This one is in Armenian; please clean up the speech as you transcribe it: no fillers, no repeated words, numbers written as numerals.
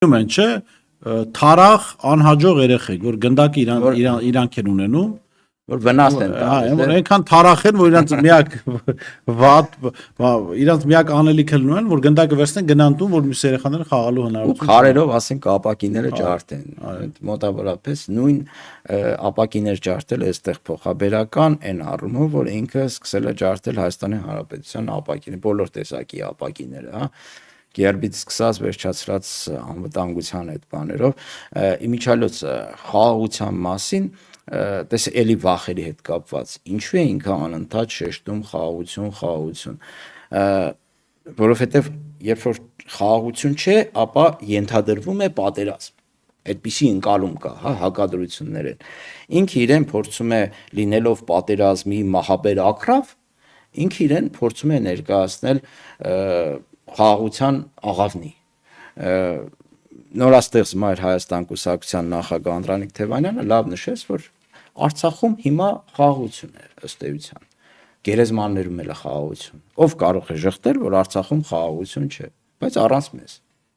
Են չէ թարախ անհաջող երեխեք որ գնդակը իրանք են ունենում որ վնաս են որ այնքան թարախ են որ իրանք միակ վատ իրանք միակ անելիքը ունեն որ գնդակը վերցնեն գնան տուն որ մյուս երեխաները խաղալու հնարավորություն քարերով ասենք ապակիները ջարդեն մոտավորապես նույն ապակիներ ջարդել այստեղ փոխաբերական այն առումով որ ինքը սկսել է ջարդել Հայաստանի Հանրապետության ապակիներ բոլոր տեսակի ապակիները հա Գերբից սկսած վերջացրած անվտանգության այդ բաներով իմիջիալոց խաղաղության մասին տես էլի վախերի հետ կապված ինչու է ինքը անընդհատ շեշտում խաղաղություն որովհետև երբ որ խաղաղություն չէ ապա ենթադրվում է պատերազմ այդպիսի ընկալում կա հա հակադրություններ են ինքը իրեն փորձում է լինելով պատերազմի մահաբեր ակրավ ինքը իրեն փորձում է ներկայացնել խաղաղության աղավնի նորաստեղծ Մայր Հայաստան կուսակցության նախագահ Անդրանիկ Թևանյանը լավ նշեց որ Արցախում հիմա խաղաղություն է ըստ էության գերեզմաններում էլ է խաղաղություն ով կարող է ժխտել որ Արցախում խաղաղություն չէ բայց առանց մեզ